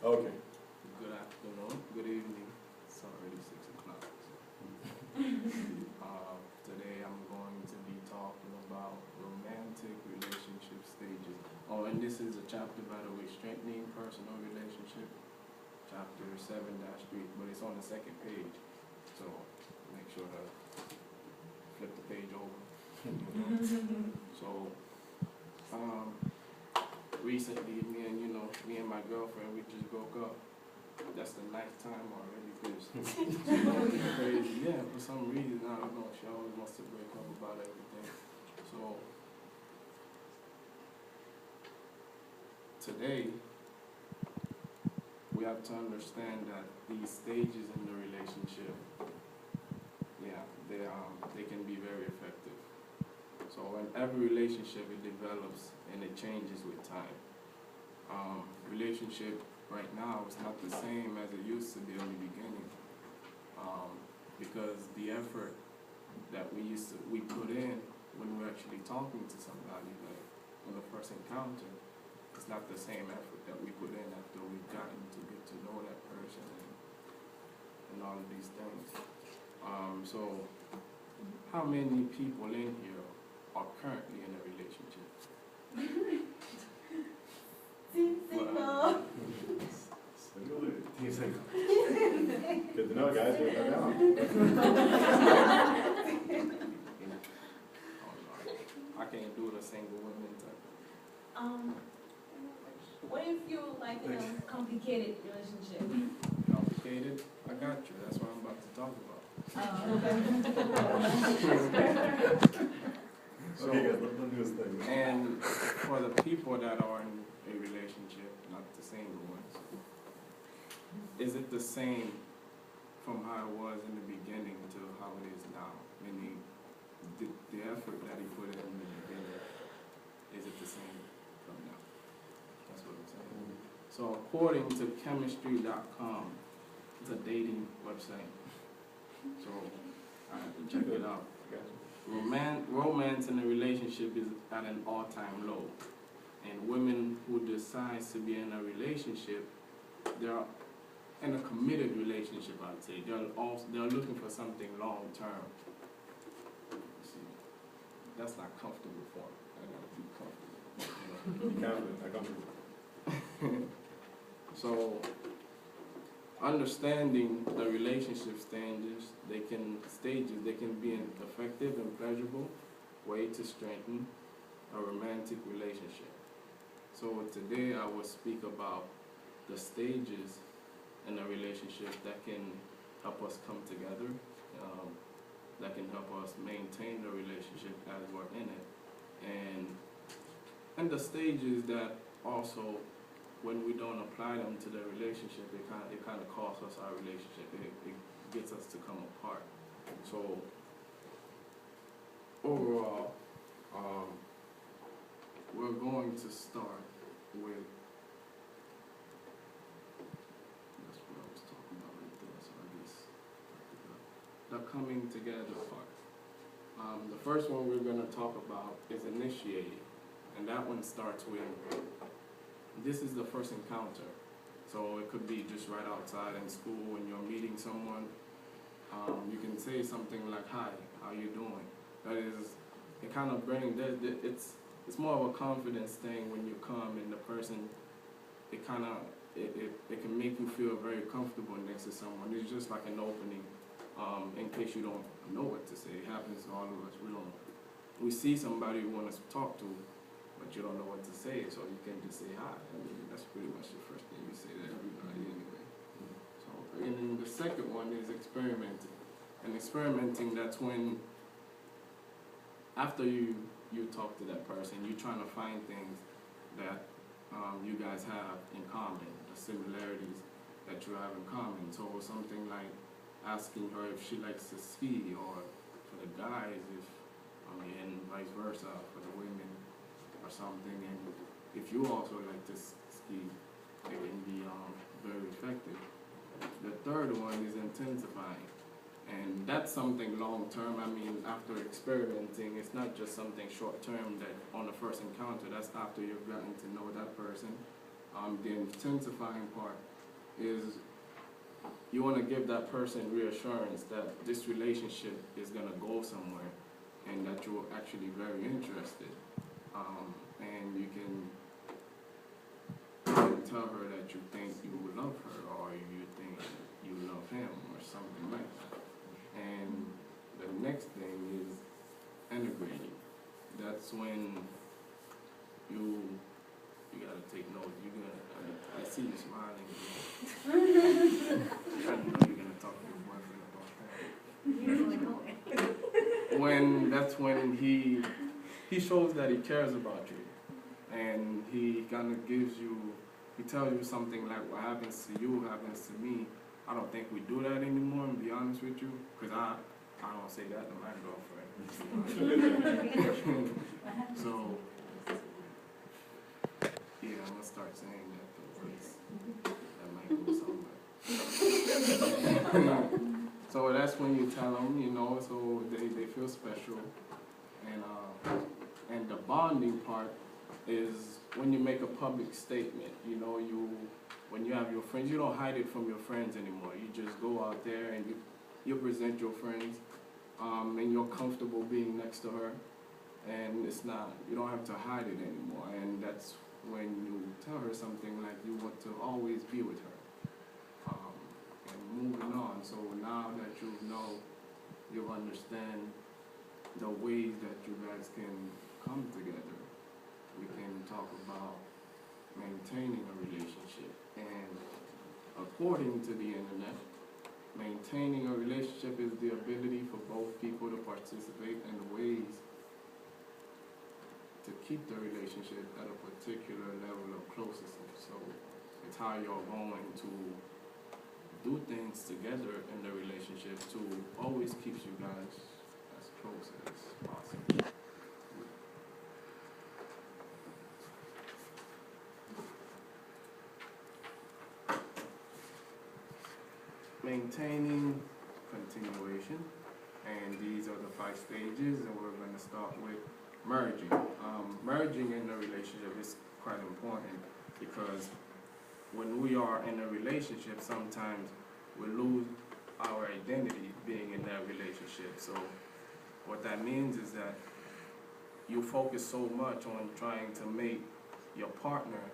Okay. Good afternoon, good evening. It's already 6 o'clock. Today I'm going to be talking about romantic relationship stages. Oh, and this is a chapter, by the way, strengthening personal relationship, chapter 7-3, but it's on the second page. So make sure to flip the page over. So, recently, me and my girlfriend, we just broke up. That's the ninth time already, because crazy. Yeah, for some reason, I don't know, she always wants to break up about everything. So, today, we have to understand that these stages in the relationship, yeah, they can be very effective. So in every relationship, it develops and it changes with time. Relationship right now is not the same as it used to be in the beginning, because the effort that we put in when we're actually talking to somebody, like on the first encounter, it's not the same effort that we put in after we've gotten to get to know that person and all of these things. So how many people in here are currently in a relationship? Single. He's like, good to know, guys. Write that down. I can't do the single women type. What if you like in a complicated relationship? Complicated? I got you. That's what I'm about to talk about. So, Okay, guys, let do his thing. and for the people that are in a relationship, not the single ones, is it the same from how it was in the beginning to how it is now? Meaning, the effort that he put in the beginning, is it the same from now? That's what I'm saying. So according to chemistry.com, it's a dating website. So I have to check it out. Romance in a relationship is at an all-time low. And women who decide to be in a relationship, they're in a committed relationship, I'd say. They're looking for something long-term. See, that's not comfortable for me. I gotta be comfortable. Be confident, not comfortable. So, understanding the relationship stages, they can be an effective and pleasurable way to strengthen a romantic relationship. So today I will speak about the stages in a relationship that can help us come together, that can help us maintain the relationship as we're in it, and the stages that also, when we don't apply them to the relationship, it kind of costs us our relationship. It gets us to come apart. So overall, we're going to start with, that's what I was talking about right there. So I guess the coming together part. The first one we're going to talk about is initiating, and that one starts with, this is the first encounter. So it could be just right outside in school when you're meeting someone. You can say something like, "Hi, how you doing?" That is, it kind of brings, it's more of a confidence thing when you come and the person, it can make you feel very comfortable next to someone. It's just like an opening, in case you don't know what to say. It happens to all of us. We see somebody we want to talk to, but you don't know what to say, so you can just say hi. I mean, that's pretty much the first thing you say to everybody anyway. So, and then the second one is experimenting. And experimenting, that's when, after you talk to that person, you're trying to find things that you guys have in common, the similarities that you have in common. So something like asking her if she likes to ski, or for the guys, and vice versa for the women, or something. And if you also like to ski, it can be very effective. The third one is intensifying, and that's something long term. I mean, after experimenting, it's not just something short term that on the first encounter. That's after you've gotten to know that person. The intensifying part is you want to give that person reassurance that this relationship is going to go somewhere and that you're actually very interested. And you can tell her that you think you love her or you think you love him or something like that. And the next thing is integrating. That's when you gotta take notes. I see you smiling. I know you're gonna talk to your boyfriend about that. That's when he shows that he cares about you, and he kind of he tells you something like, what happens to you happens to me. I don't think we do that anymore, to be honest with you, because I don't say that to my girlfriend. So, yeah, I'm gonna start saying that because that might go somewhere. So that's when you tell them, so they feel special, and the bonding part is when you make a public statement. When you have your friends, you don't hide it from your friends anymore. You just go out there and you present your friends, and you're comfortable being next to her, and you don't have to hide it anymore. And that's when you tell her something like you want to always be with her. And moving on, so now that you understand the ways that you guys can come together, we can talk about maintaining a relationship. And according to the internet, maintaining a relationship is the ability for both people to participate in ways to keep the relationship at a particular level of closeness. So it's how you're going to do things together in the relationship to always keep you guys as close as possible. Maintaining continuation, and these are the 5 stages, and we're going to start with merging. Merging in a relationship is quite important because when we are in a relationship, sometimes we lose our identity being in that relationship. So what that means is that you focus so much on trying to make your partner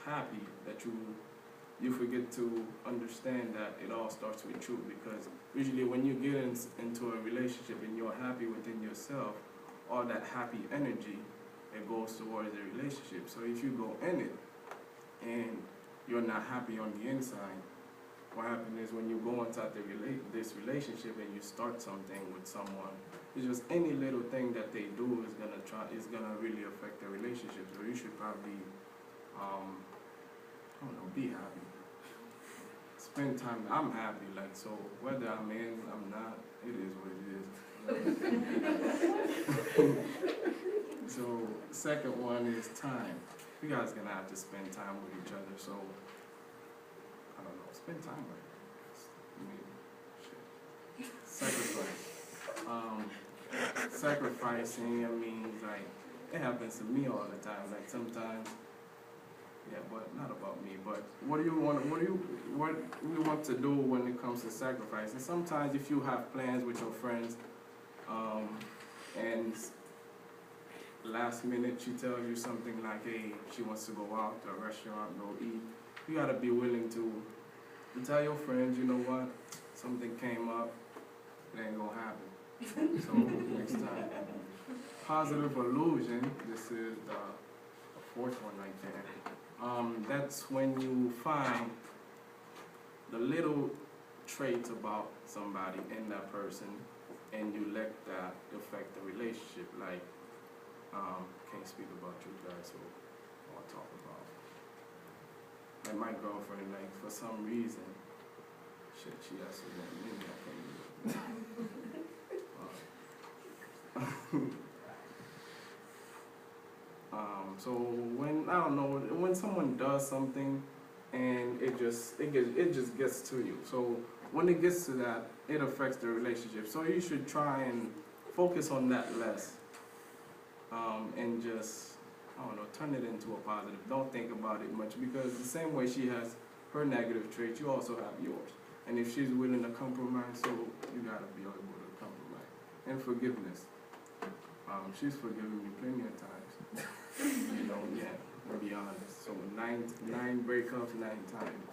happy that you forget to understand that it all starts with you, because usually when you get into a relationship and you're happy within yourself, all that happy energy, it goes towards the relationship. So if you go in it and you're not happy on the inside, what happens is when you go inside this relationship and you start something with someone, it's just any little thing that they do is gonna really affect the relationship. So you should probably be happy. Spend time. I'm happy, so whether I'm in, I'm not, it is what it is. So second one is time. You guys gonna have to spend time with each other. So I don't know, spend time with her. Sacrifice. Sacrificing, it happens to me all the time. Sometimes. Yeah, but not about me. But what do you want to do when it comes to sacrifice? And sometimes if you have plans with your friends, and last minute she tells you something like, hey, she wants to go out to a restaurant, go eat, you gotta be willing to tell your friends, you know what, something came up, it ain't gonna happen. So next time. Positive illusion. This is the 4th one right there. That's when you find the little traits about somebody in that person, and you let that affect the relationship. Can't speak about you guys, so I want to talk about my girlfriend. For some reason, she has to want me. I can't do it. So when someone does something and it just gets to you. So when it gets to that, it affects the relationship. So you should try and focus on that less, and just turn it into a positive. Don't think about it much, because the same way she has her negative traits, you also have yours. And if she's willing to compromise, so you gotta be able to compromise. And forgiveness. She's forgiven me plenty of times. You know, yeah, to be honest. So nine breakups, 9 times.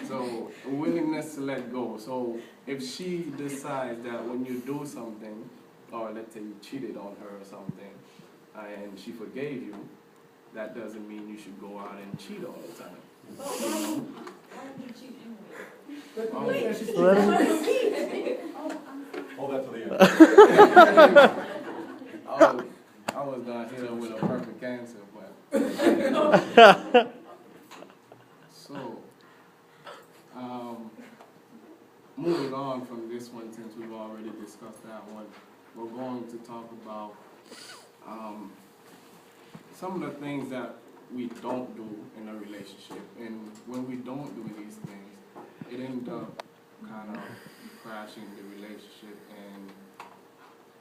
So a willingness to let go. So if she decides that when you do something, or let's say you cheated on her or something, and she forgave you, that doesn't mean you should go out and cheat all the time. You know? Why do you cheat anyway? Hold that to the end. I was gonna hit her with a perfect answer, but so moving on from this one, since we've already discussed that one, we're going to talk about some of the things that we don't do in a relationship. And when we don't do these things, it ends up kind of crashing the relationship, and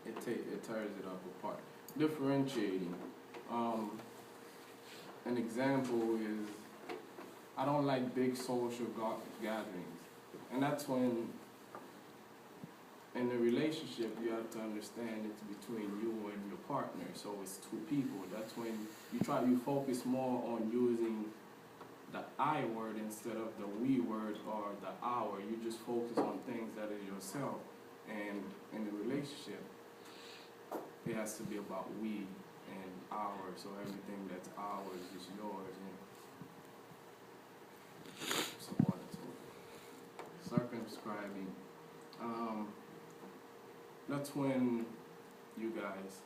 it tears it up apart. Differentiating. An example is, I don't like big social gatherings. And that's when, in a relationship, you have to understand it's between you and your partner. So it's two people. That's when you focus more on using the I word instead of the we word or the our. You just focus on things that is yourself. And in a relationship, it has to be about we and our. So everything that's ours is yours, and so on and so forth. Circumscribing. That's when you guys,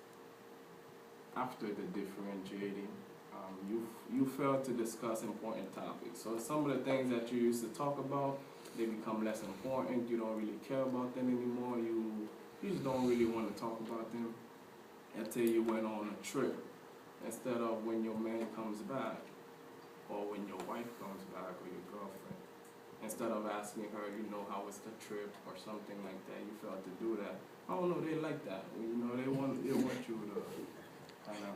after the differentiating, you fail to discuss important topics. So some of the things that you used to talk about, they become less important. You don't really care about them anymore. You just don't really want to talk about them until you went on a trip. Instead of when your man comes back, or when your wife comes back, or your girlfriend. Instead of asking her, how was the trip, or something like that, you failed to do that. I don't know, they like that. They want you to kind of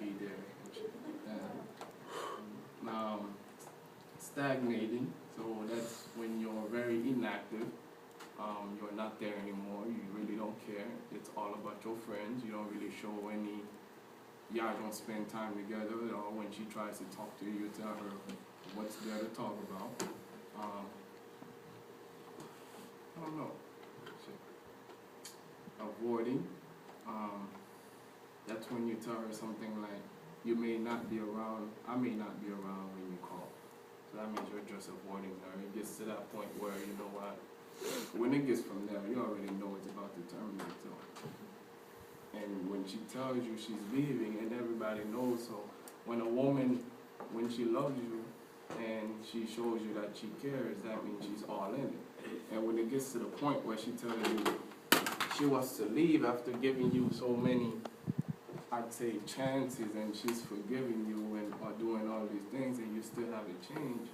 be there. Stagnating, so that's when you're very inactive. You're not there anymore. You really don't care. It's all about your friends. You don't really show any. Y'all don't spend time together at all. When she tries to talk to you, you tell her what's there to talk about. I don't know. Avoiding. That's when you tell her something like, you may not be around, I may not be around when you call. So that means you're just avoiding her. It gets to that point where, you know what, when it gets from there, you already know it's about to terminate. So. And when she tells you she's leaving, and everybody knows, so when a woman, when she loves you, and she shows you that she cares, that means she's all in it. And when it gets to the point where she tells you she wants to leave after giving you so many, I'd say, chances, and she's forgiving you and are doing all these things, and you still haven't changed,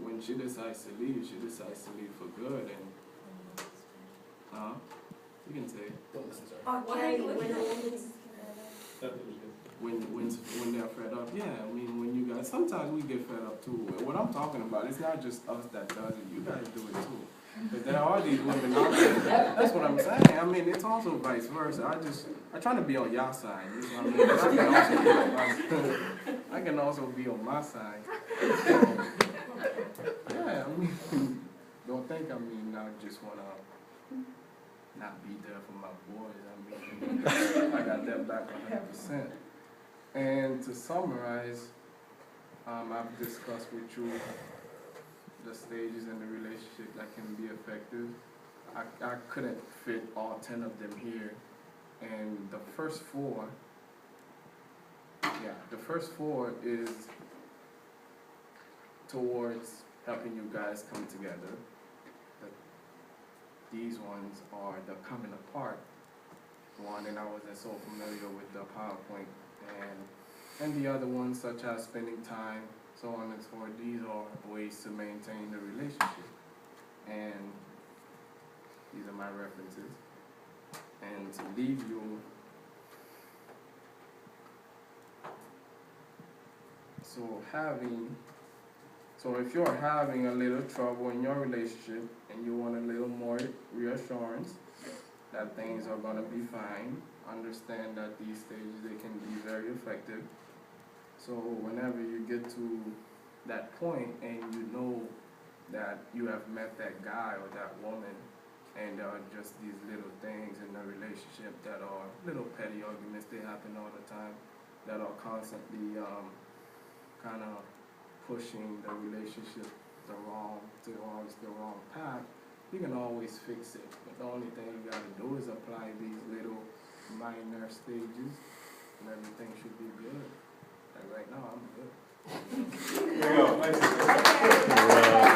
when she decides to leave for good. And you can say when they're fed up. Yeah, I mean, when you guys, sometimes we get fed up too. What I'm talking about, it's not just us that does it. You guys do it too. But there are these women out there. That's what I'm saying. I mean, it's also vice versa. I try to be on y'all side. You know what I mean? I can also be on my side. Yeah, I mean, don't think I just want to not be there for my boys. I mean, I got that back 100%. And to summarize, I've discussed with you the stages in the relationship that can be effective. I couldn't fit all 10 of them here. And the first four is towards helping you guys come together. These ones are the coming apart one, and I wasn't so familiar with the PowerPoint. And the other ones, such as spending time, so on and so forth, these are ways to maintain the relationship. And these are my references. And to leave you So if you're having a little trouble in your relationship and you want a little more reassurance that things are gonna be fine, understand that these stages, they can be very effective. So whenever you get to that point and you know that you have met that guy or that woman, and there are just these little things in the relationship that are little petty arguments, they happen all the time, that are constantly kind of pushing the relationship towards the wrong path, you can always fix it. But the only thing you gotta do is apply these little minor stages, and everything should be good. Like right now, I'm good. There you go. Nice.